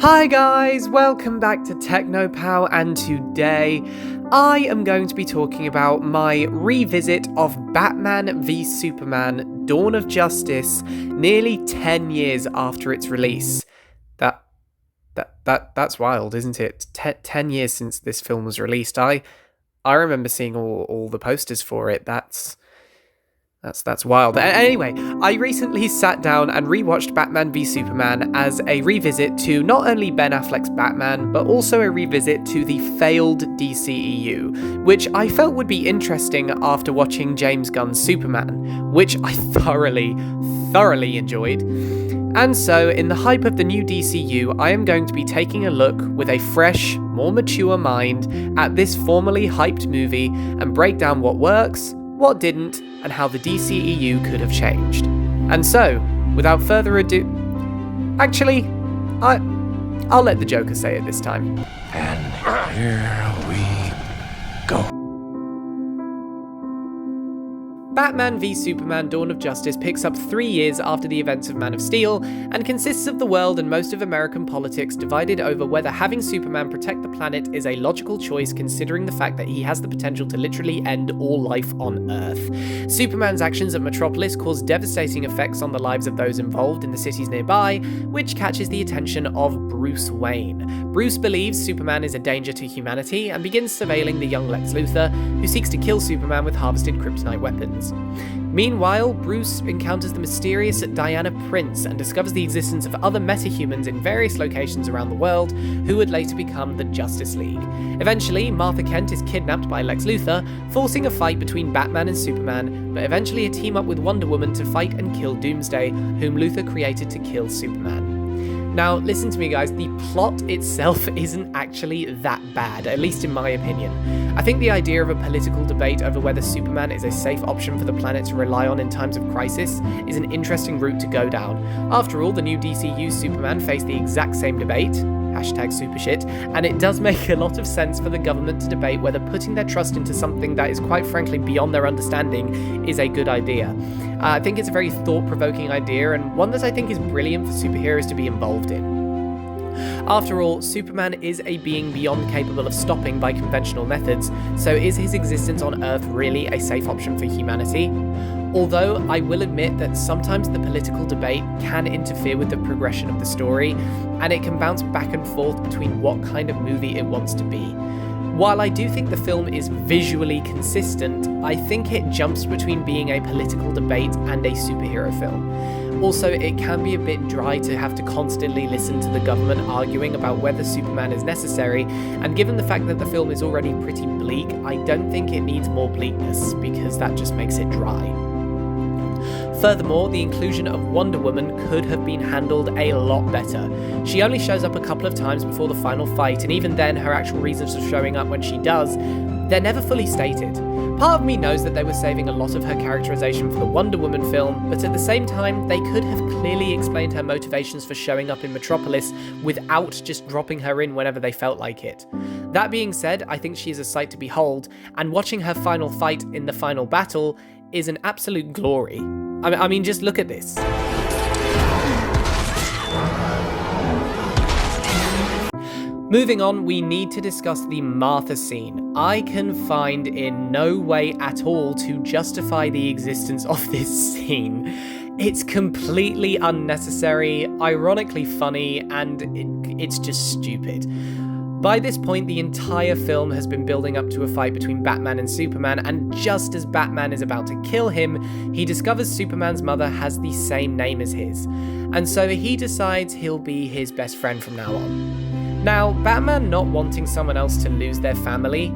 Hi guys, welcome back to TechnoPow, and today I am going to be talking about my revisit of Batman v Superman: Dawn of Justice, nearly 10 years after its release. That's wild, isn't it? 10 years since this film was released. I remember seeing all the posters for it. That's wild. Anyway, I recently sat down and rewatched Batman v Superman as a revisit to not only Ben Affleck's Batman, but also a revisit to the failed DCEU, which I felt would be interesting after watching James Gunn's Superman, which I thoroughly enjoyed. And so, in the hype of the new DCU, I am going to be taking a look with a fresh, more mature mind at this formerly hyped movie and break down what works, what didn't, and how the DCEU could have changed. And so, without further ado... Actually, I'll let the Joker say it this time. And here we go. Batman v Superman: Dawn of Justice picks up 3 years after the events of Man of Steel, and consists of the world and most of American politics divided over whether having Superman protect the planet is a logical choice, considering the fact that he has the potential to literally end all life on Earth. Superman's actions at Metropolis cause devastating effects on the lives of those involved in the cities nearby, which catches the attention of Bruce Wayne. Bruce believes Superman is a danger to humanity and begins surveilling the young Lex Luthor, who seeks to kill Superman with harvested kryptonite weapons. Meanwhile, Bruce encounters the mysterious Diana Prince and discovers the existence of other metahumans in various locations around the world who would later become the Justice League. Eventually, Martha Kent is kidnapped by Lex Luthor, forcing a fight between Batman and Superman, but eventually a team up with Wonder Woman to fight and kill Doomsday, whom Luthor created to kill Superman. Now, listen to me guys, the plot itself isn't actually that bad, at least in my opinion. I think the idea of a political debate over whether Superman is a safe option for the planet to rely on in times of crisis is an interesting route to go down. After all, the new DCU Superman faced the exact same debate, #supershit, and it does make a lot of sense for the government to debate whether putting their trust into something that is quite frankly beyond their understanding is a good idea. I think it's a very thought-provoking idea, and one that I think is brilliant for superheroes to be involved in. After all, Superman is a being beyond capable of stopping by conventional methods, so is his existence on Earth really a safe option for humanity? Although I will admit that sometimes the political debate can interfere with the progression of the story, and it can bounce back and forth between what kind of movie it wants to be. While I do think the film is visually consistent, I think it jumps between being a political debate and a superhero film. Also, it can be a bit dry to have to constantly listen to the government arguing about whether Superman is necessary, and given the fact that the film is already pretty bleak, I don't think it needs more bleakness, because that just makes it dry. Furthermore, the inclusion of Wonder Woman could have been handled a lot better. She only shows up a couple of times before the final fight, and even then her actual reasons for showing up when she does, they're never fully stated. Part of me knows that they were saving a lot of her characterization for the Wonder Woman film, but at the same time, they could have clearly explained her motivations for showing up in Metropolis without just dropping her in whenever they felt like it. That being said, I think she is a sight to behold, and watching her final fight in the final battle is an absolute glory. I mean, just look at this. Moving on, we need to discuss the Martha scene. I can find in no way at all to justify the existence of this scene. It's completely unnecessary, ironically funny, and it's just stupid. By this point, the entire film has been building up to a fight between Batman and Superman, and just as Batman is about to kill him, he discovers Superman's mother has the same name as his, and so he decides he'll be his best friend from now on. Now, Batman not wanting someone else to lose their family,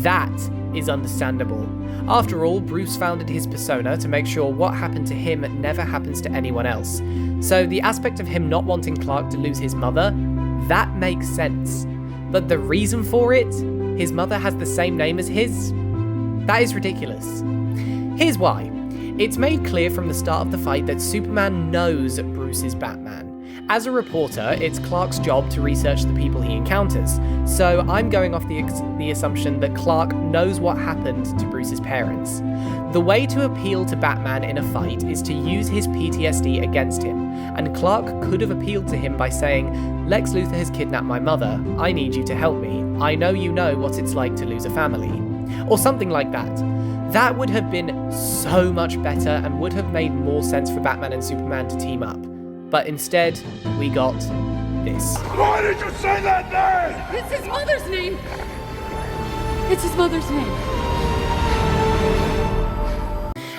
that is understandable. After all, Bruce founded his persona to make sure what happened to him never happens to anyone else. So the aspect of him not wanting Clark to lose his mother, that makes sense. But the reason for it, his mother has the same name as his, that is ridiculous. Here's why. It's made clear from the start of the fight that Superman knows Bruce is Batman, As a reporter, it's Clark's job to research the people he encounters, so I'm going off the assumption that Clark knows what happened to Bruce's parents. The way to appeal to Batman in a fight is to use his PTSD against him, and Clark could have appealed to him by saying, "Lex Luthor has kidnapped my mother, I need you to help me, I know you know what it's like to lose a family," or something like that. That would have been so much better and would have made more sense for Batman and Superman to team up. But instead, we got this. Why did you say that name? It's his mother's name! It's his mother's name.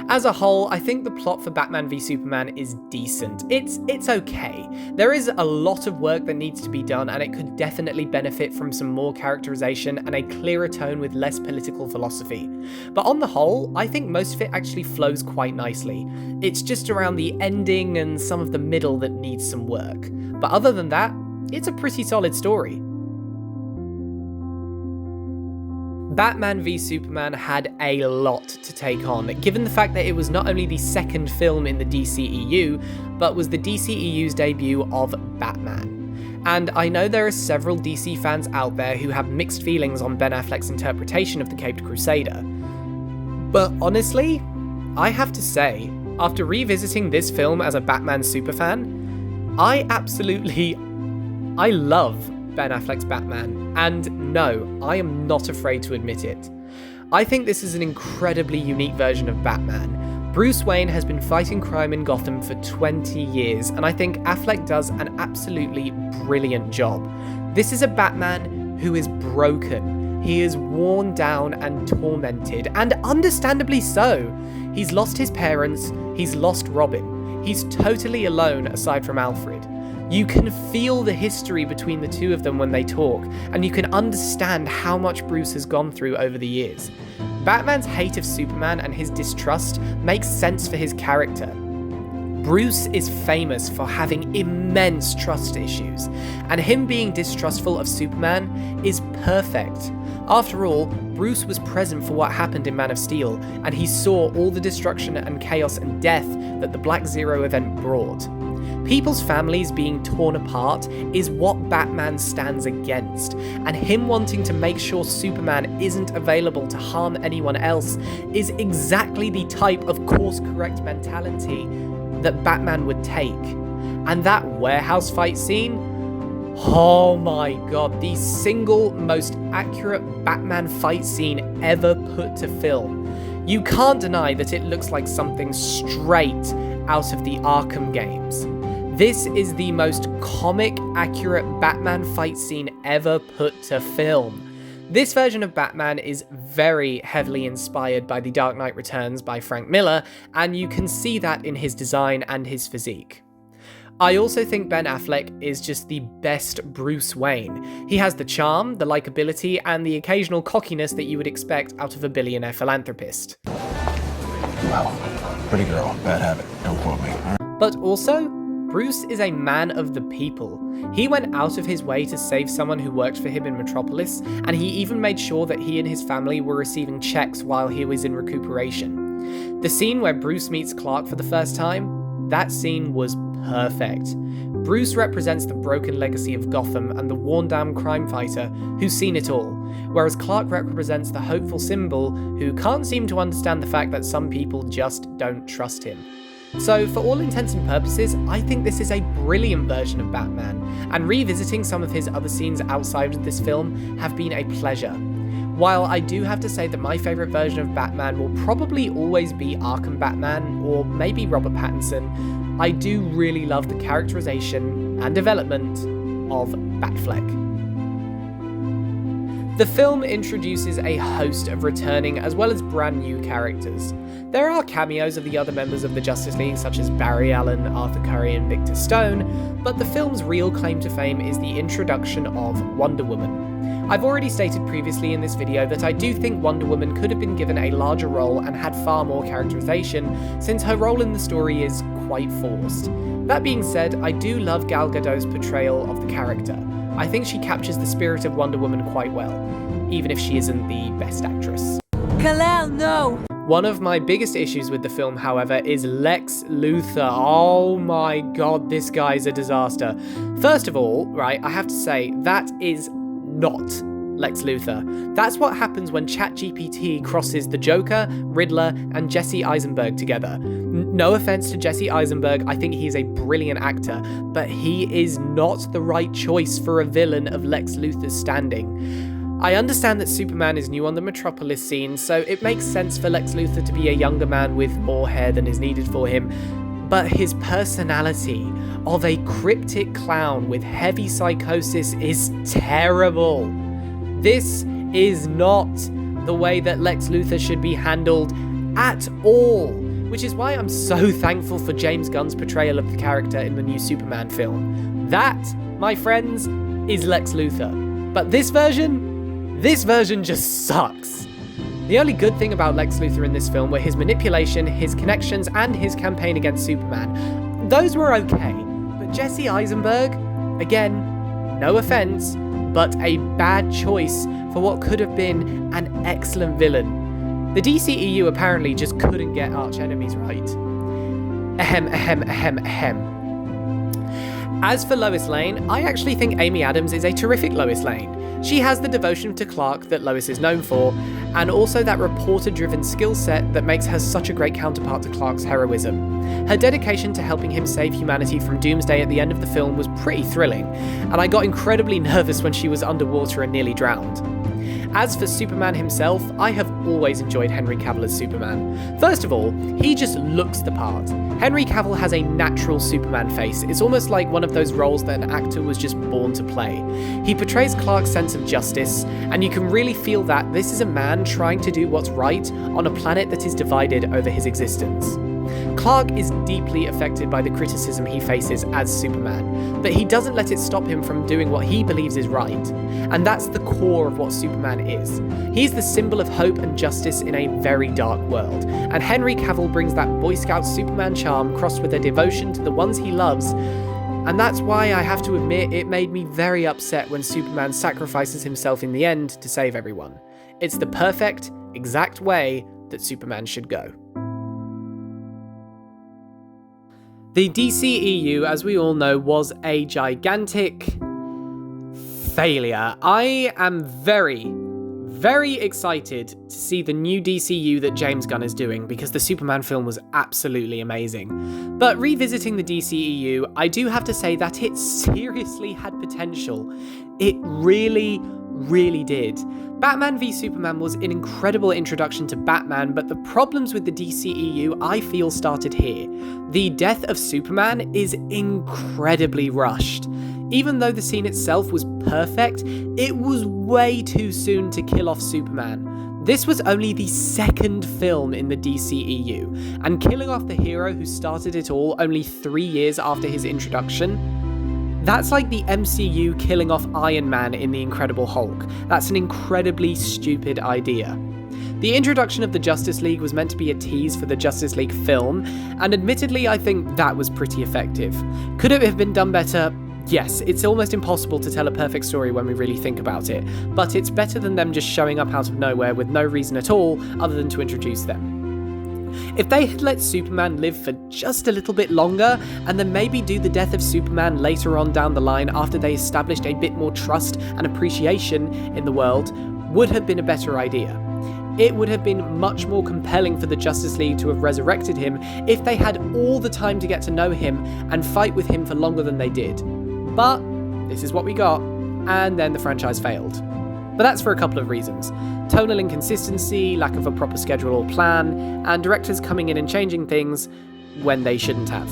As a whole, I think the plot for Batman v Superman is decent. It's okay. There is a lot of work that needs to be done, and it could definitely benefit from some more characterization and a clearer tone with less political philosophy. But on the whole, I think most of it actually flows quite nicely. It's just around the ending and some of the middle that needs some work. But other than that, it's a pretty solid story. Batman v Superman had a lot to take on, given the fact that it was not only the second film in the DCEU, but was the DCEU's debut of Batman. And I know there are several DC fans out there who have mixed feelings on Ben Affleck's interpretation of the Caped Crusader. But honestly, I have to say, after revisiting this film as a Batman superfan, I love Ben Affleck's Batman, and no, I am not afraid to admit it. I think this is an incredibly unique version of Batman. Bruce Wayne has been fighting crime in Gotham for 20 years, and I think Affleck does an absolutely brilliant job. This is a Batman who is broken. He is worn down and tormented, and understandably so. He's lost his parents, he's lost Robin. He's totally alone aside from Alfred. You can feel the history between the two of them when they talk, and you can understand how much Bruce has gone through over the years. Batman's hate of Superman and his distrust makes sense for his character. Bruce is famous for having immense trust issues, and him being distrustful of Superman is perfect. After all, Bruce was present for what happened in Man of Steel, and he saw all the destruction and chaos and death that the Black Zero event brought. People's families being torn apart is what Batman stands against, and him wanting to make sure Superman isn't available to harm anyone else is exactly the type of course-correct mentality that Batman would take. And that warehouse fight scene? Oh my god, the single most accurate Batman fight scene ever put to film. You can't deny that it looks like something straight out of the Arkham games. This is the most comic accurate Batman fight scene ever put to film. This version of Batman is very heavily inspired by The Dark Knight Returns by Frank Miller, and you can see that in his design and his physique. I also think Ben Affleck is just the best Bruce Wayne. He has the charm, the likability, and the occasional cockiness that you would expect out of a billionaire philanthropist. Well, pretty girl, bad habit, don't quote me. But also, Bruce is a man of the people. He went out of his way to save someone who worked for him in Metropolis, and he even made sure that he and his family were receiving checks while he was in recuperation. The scene where Bruce meets Clark for the first time, that scene was perfect. Bruce represents the broken legacy of Gotham and the worn-down crime fighter who's seen it all, whereas Clark represents the hopeful symbol who can't seem to understand the fact that some people just don't trust him. So, for all intents and purposes, I think this is a brilliant version of Batman, and revisiting some of his other scenes outside of this film have been a pleasure. While I do have to say that my favourite version of Batman will probably always be Arkham Batman, or maybe Robert Pattinson, I do really love the characterization and development of Batfleck. The film introduces a host of returning as well as brand new characters. There are cameos of the other members of the Justice League such as Barry Allen, Arthur Curry and Victor Stone, but the film's real claim to fame is the introduction of Wonder Woman. I've already stated previously in this video that I do think Wonder Woman could have been given a larger role and had far more characterization, since her role in the story is quite forced. That being said, I do love Gal Gadot's portrayal of the character. I think she captures the spirit of Wonder Woman quite well, even if she isn't the best actress. Kal-El, no! One of my biggest issues with the film, however, is Lex Luthor. Oh my god, this guy's a disaster. First of all, right, I have to say, that is not Lex Luthor. That's what happens when ChatGPT crosses the Joker, Riddler, and Jesse Eisenberg together. No offense to Jesse Eisenberg, I think he's a brilliant actor, but he is not the right choice for a villain of Lex Luthor's standing. I understand that Superman is new on the Metropolis scene, so it makes sense for Lex Luthor to be a younger man with more hair than is needed for him, but his personality of a cryptic clown with heavy psychosis is terrible. This is not the way that Lex Luthor should be handled at all, which is why I'm so thankful for James Gunn's portrayal of the character in the new Superman film. That, my friends, is Lex Luthor. But this version just sucks. The only good thing about Lex Luthor in this film were his manipulation, his connections, and his campaign against Superman. Those were okay, but Jesse Eisenberg, again, no offense, but a bad choice for what could have been an excellent villain. The DCEU apparently just couldn't get arch enemies right. Ahem. As for Lois Lane, I actually think Amy Adams is a terrific Lois Lane. She has the devotion to Clark that Lois is known for, and also that reporter-driven skill set that makes her such a great counterpart to Clark's heroism. Her dedication to helping him save humanity from doomsday at the end of the film was pretty thrilling, and I got incredibly nervous when she was underwater and nearly drowned. As for Superman himself, I have always enjoyed Henry Cavill as Superman. First of all, he just looks the part. Henry Cavill has a natural Superman face. It's almost like one of those roles that an actor was just born to play. He portrays Clark's sense of justice, and you can really feel that this is a man trying to do what's right on a planet that is divided over his existence. Clark is deeply affected by the criticism he faces as Superman, but he doesn't let it stop him from doing what he believes is right. And that's the core of what Superman is. He's the symbol of hope and justice in a very dark world, and Henry Cavill brings that Boy Scout Superman charm crossed with a devotion to the ones he loves. And that's why I have to admit it made me very upset when Superman sacrifices himself in the end to save everyone. It's the perfect, exact way that Superman should go. The DCEU, as we all know, was a gigantic failure. I am very, very excited to see the new DCU that James Gunn is doing, because the Superman film was absolutely amazing. But revisiting the DCEU, I do have to say that it seriously had potential. It really did. Batman v Superman was an incredible introduction to Batman, but the problems with the DCEU I feel started here. The death of Superman is incredibly rushed. Even though the scene itself was perfect, it was way too soon to kill off Superman. This was only the second film in the DCEU, and killing off the hero who started it all only 3 years after his introduction, that's like the MCU killing off Iron Man in The Incredible Hulk. That's an incredibly stupid idea. The introduction of the Justice League was meant to be a tease for the Justice League film, and admittedly I think that was pretty effective. Could it have been done better? Yes, it's almost impossible to tell a perfect story when we really think about it, but it's better than them just showing up out of nowhere with no reason at all other than to introduce them. If they had let Superman live for just a little bit longer, and then maybe do the death of Superman later on down the line after they established a bit more trust and appreciation in the world, would have been a better idea. It would have been much more compelling for the Justice League to have resurrected him if they had all the time to get to know him and fight with him for longer than they did. But this is what we got, and then the franchise failed. But that's for a couple of reasons. Tonal inconsistency, lack of a proper schedule or plan, and directors coming in and changing things when they shouldn't have.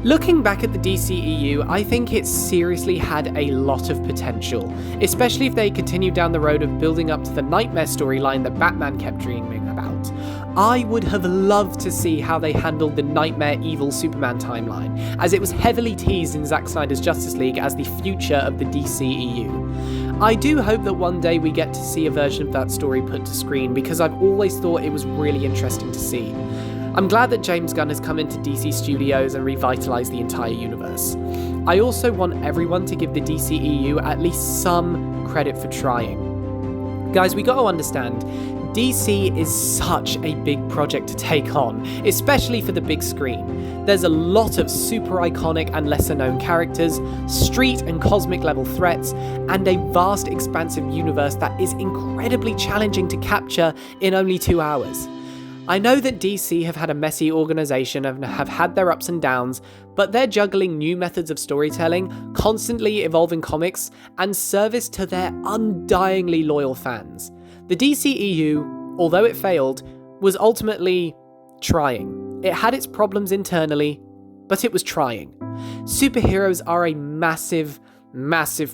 Looking back at the DCEU, I think it seriously had a lot of potential, especially if they continued down the road of building up to the nightmare storyline that Batman kept dreaming about. I would have loved to see how they handled the nightmare evil Superman timeline, as it was heavily teased in Zack Snyder's Justice League as the future of the DCEU. I do hope that one day we get to see a version of that story put to screen, because I've always thought it was really interesting to see. I'm glad that James Gunn has come into DC Studios and revitalised the entire universe. I also want everyone to give the DCEU at least some credit for trying. Guys, we got to understand, DC is such a big project to take on, especially for the big screen. There's a lot of super iconic and lesser known characters, street and cosmic level threats, and a vast expansive universe that is incredibly challenging to capture in only 2 hours. I know that DC have had a messy organisation and have had their ups and downs, but they're juggling new methods of storytelling, constantly evolving comics, and service to their undyingly loyal fans. The DCEU, although it failed, was ultimately trying. It had its problems internally, but it was trying. Superheroes are a massive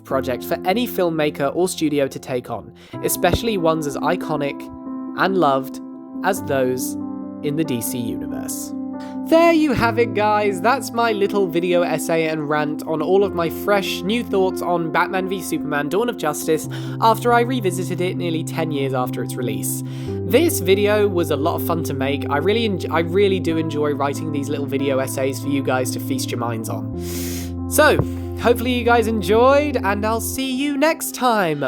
project for any filmmaker or studio to take on, especially ones as iconic and loved as those in the DC universe. There you have it, guys. That's my little video essay and rant on all of my fresh new thoughts on Batman v Superman: Dawn of Justice after I revisited it nearly 10 years after its release. This video was a lot of fun to make. I really do enjoy writing these little video essays for you guys to feast your minds on. So, hopefully you guys enjoyed, and I'll see you next time.